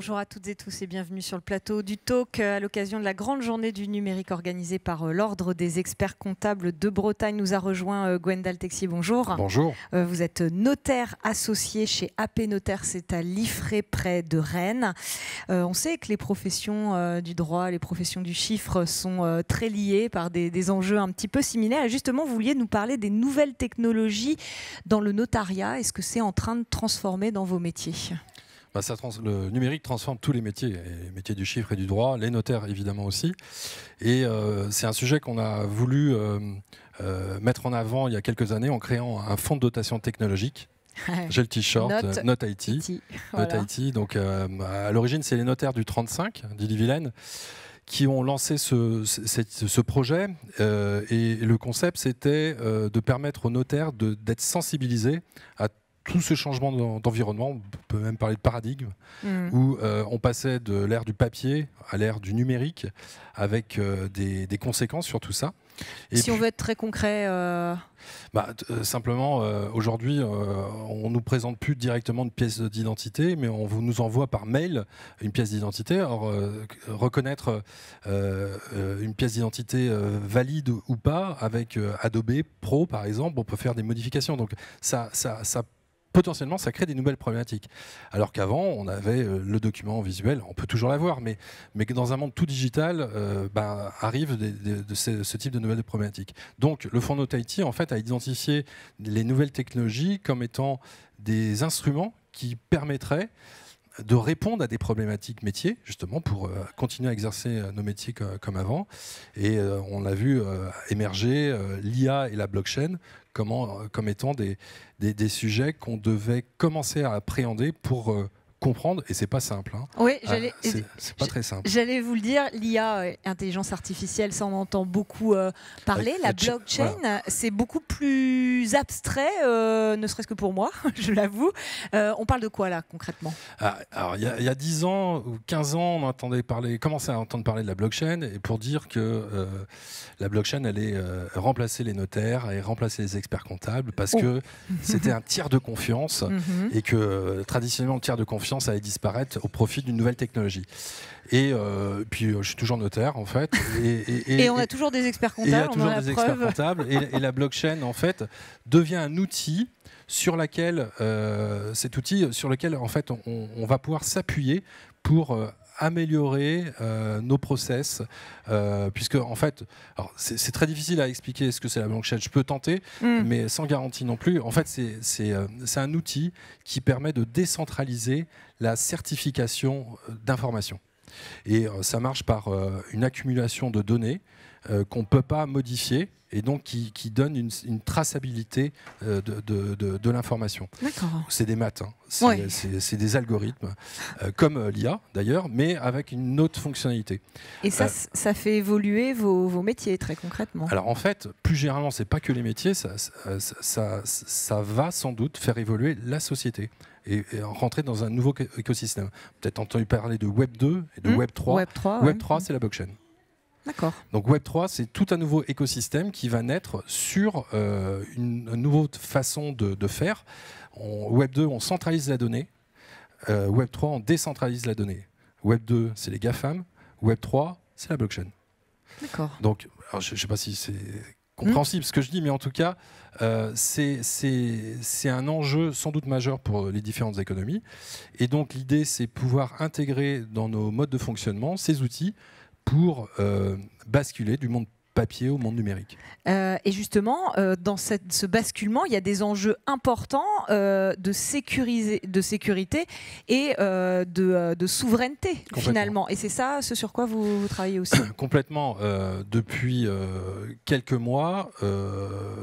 Bonjour à toutes et tous et bienvenue sur le plateau du Talk à l'occasion de la grande journée du numérique organisée par l'Ordre des experts comptables de Bretagne. Nous a rejoint Gwendal Texier, bonjour. Bonjour. Vous êtes notaire associé chez AP Notaire, c'est à Liffré près de Rennes. On sait que les professions du droit, les professions du chiffre sont très liées par des enjeux un petit peu similaires. Et justement, vous vouliez nous parler des nouvelles technologies dans le notariat. Est-ce que c'est en train de transformer dans vos métiers ? Le numérique transforme tous les métiers du chiffre et du droit, les notaires évidemment aussi. Et c'est un sujet qu'on a voulu mettre en avant il y a quelques années en créant un fonds de dotation technologique. J'ai le t-shirt Note IT. Voilà. Note IT. Donc, à l'origine, c'est les notaires du 35 d'Ille-et-Vilaine qui ont lancé ce projet. Et le concept, c'était de permettre aux notaires d'être sensibilisés à tout ce changement d'environnement, on peut même parler de paradigme, où on passait de l'ère du papier à l'ère du numérique, avec des conséquences sur tout ça. Et si on veut être très concret simplement, aujourd'hui, on ne nous présente plus directement une pièce d'identité, mais on nous envoie par mail une pièce d'identité. Alors, reconnaître une pièce d'identité valide ou pas, avec Adobe Pro, par exemple, on peut faire des modifications. Donc, potentiellement, ça crée des nouvelles problématiques. Alors qu'avant, on avait le document visuel, on peut toujours l'avoir, mais que dans un monde tout digital, arrivent ce type de nouvelles problématiques. Donc, le fonds Note IT, en fait, a identifié les nouvelles technologies comme étant des instruments qui permettraient de répondre à des problématiques métiers, justement, pour continuer à exercer nos métiers comme avant. Et on a vu émerger l'IA et la blockchain comme étant des sujets qu'on devait commencer à appréhender pour comprendre, et c'est pas simple. Oui, c'est pas très simple. J'allais vous le dire, l'IA, intelligence artificielle, ça on entend beaucoup parler. La blockchain, voilà. C'est beaucoup plus abstrait, ne serait-ce que pour moi, je l'avoue. On parle de quoi là concrètement ? Alors il y a 10 ans ou 15 ans, on commençait à entendre parler de la blockchain, et pour dire que la blockchain allait remplacer les notaires et remplacer les experts comptables, parce que c'était un tiers de confiance, et que traditionnellement le tiers de confiance allait disparaître au profit d'une nouvelle technologie. Et puis je suis toujours notaire en fait. Et on a toujours des experts comptables. Et la blockchain en fait devient un outil sur lequel en fait on va pouvoir s'appuyer pour améliorer nos process, puisque en fait, c'est très difficile à expliquer ce que c'est la blockchain. Je peux tenter, mais sans garantie non plus. En fait, c'est un outil qui permet de décentraliser la certification d'informations. Et ça marche par une accumulation de données qu'on ne peut pas modifier, et donc qui donne une traçabilité de l'information. C'est des maths, c'est des algorithmes, comme l'IA d'ailleurs, mais avec une autre fonctionnalité. Et ça fait évoluer vos métiers très concrètement. Alors en fait, plus généralement, c'est pas que les métiers, ça va sans doute faire évoluer la société et rentrer dans un nouveau écosystème. Peut-être entendu parler de Web 2 et de Web 3. Web 3, c'est la blockchain. D'accord. Donc Web 3, c'est tout un nouveau écosystème qui va naître sur une nouvelle façon de faire. Web 2, on centralise la donnée. Web 3, on décentralise la donnée. Web 2, c'est les GAFAM. Web 3, c'est la blockchain. D'accord. Donc, je ne sais pas si c'est compréhensible ce que je dis, mais en tout cas, c'est un enjeu sans doute majeur pour les différentes économies. Et donc l'idée, c'est pouvoir intégrer dans nos modes de fonctionnement ces outils pour basculer du monde papier au monde numérique. Et justement, dans ce basculement, il y a des enjeux importants de sécurité et de souveraineté, finalement. Et c'est ça, ce sur quoi vous travaillez aussi ? Complètement. Depuis quelques mois,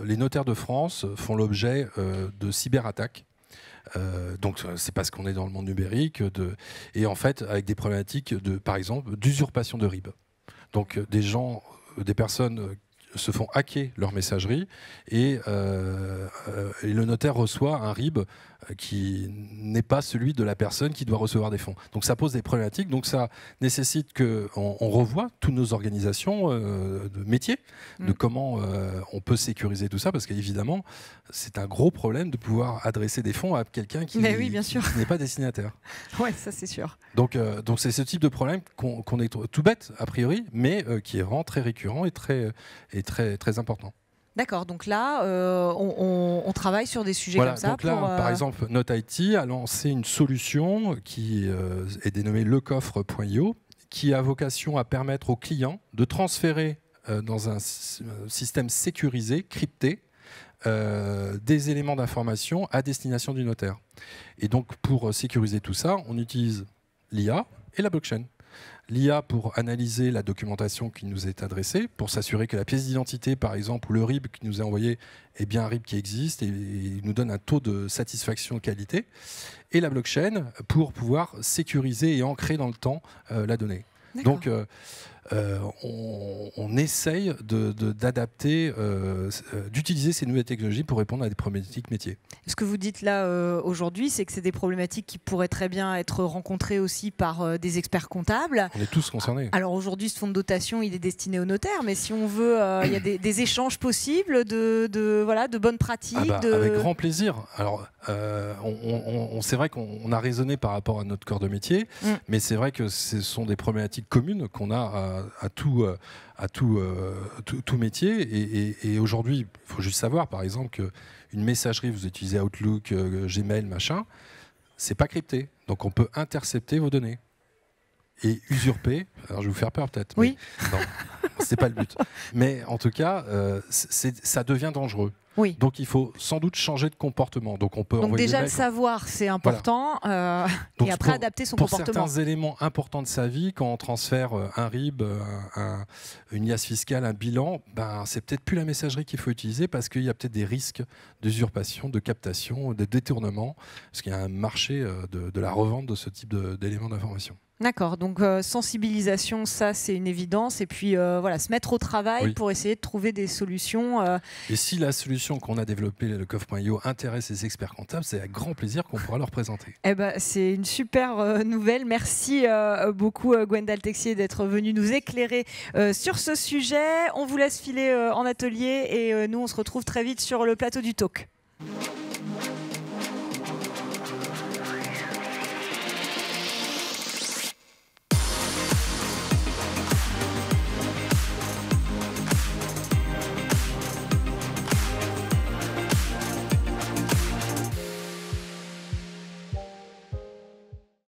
les notaires de France font l'objet de cyberattaques. Donc c'est parce qu'on est dans le monde numérique et en fait avec des problématiques par exemple d'usurpation de RIB. Donc des personnes se font hacker leur messagerie et le notaire reçoit un RIB qui n'est pas celui de la personne qui doit recevoir des fonds. Donc ça pose des problématiques, donc ça nécessite qu'on revoie toutes nos organisations de métier, de comment on peut sécuriser tout ça, parce qu'évidemment, c'est un gros problème de pouvoir adresser des fonds à quelqu'un qui n'est pas destinataire. Oui, ça c'est sûr. Donc c'est ce type de problème qu'on est tout bête, a priori, mais qui est vraiment très récurrent et très important. D'accord, donc là, on travaille sur des sujets comme ça. Donc là, par exemple, NotIT a lancé une solution qui est dénommée lecoffre.io, qui a vocation à permettre aux clients de transférer dans un système sécurisé, crypté, des éléments d'information à destination du notaire. Et donc, pour sécuriser tout ça, on utilise l'IA et la blockchain. L'IA pour analyser la documentation qui nous est adressée, pour s'assurer que la pièce d'identité, par exemple, ou le RIB qui nous est envoyé est bien un RIB qui existe et nous donne un taux de satisfaction de qualité. Et la blockchain pour pouvoir sécuriser et ancrer dans le temps la donnée. Donc, on essaye d'adapter, d'utiliser ces nouvelles technologies pour répondre à des problématiques métiers. Ce que vous dites là aujourd'hui, c'est que c'est des problématiques qui pourraient très bien être rencontrées aussi par des experts comptables. On est tous concernés. Alors aujourd'hui, ce fonds de dotation, il est destiné aux notaires, mais si on veut, il y a des échanges possibles de bonnes pratiques. Avec grand plaisir. Alors, c'est vrai qu'on a raisonné par rapport à notre corps de métier, mais c'est vrai que ce sont des problématiques communes qu'on a à tout métier. Et aujourd'hui, il faut juste savoir, par exemple, qu'une messagerie, vous utilisez Outlook, Gmail, machin, c'est pas crypté. Donc on peut intercepter vos données et usurper. Alors je vais vous faire peur peut-être. Oui. Non, c'est pas le but. Mais en tout cas, ça devient dangereux. Oui. Donc il faut sans doute changer de comportement. Donc on peut déjà le savoir, c'est important. Voilà. Et après adapter son comportement. Pour certains éléments importants de sa vie, quand on transfère un RIB, une IAS fiscale, un bilan, c'est peut-être plus la messagerie qu'il faut utiliser parce qu'il y a peut-être des risques d'usurpation, de captation, de détournement, parce qu'il y a un marché de la revente de ce type d'éléments d'information. D'accord, donc sensibilisation, ça c'est une évidence, et puis se mettre au travail pour essayer de trouver des solutions. Et si la solution qu'on a développée, le coffre.io, intéresse les experts comptables, c'est avec grand plaisir qu'on pourra leur présenter. C'est une super nouvelle. Merci beaucoup Gwendal Texier d'être venu nous éclairer sur ce sujet. On vous laisse filer en atelier et nous on se retrouve très vite sur le plateau du talk.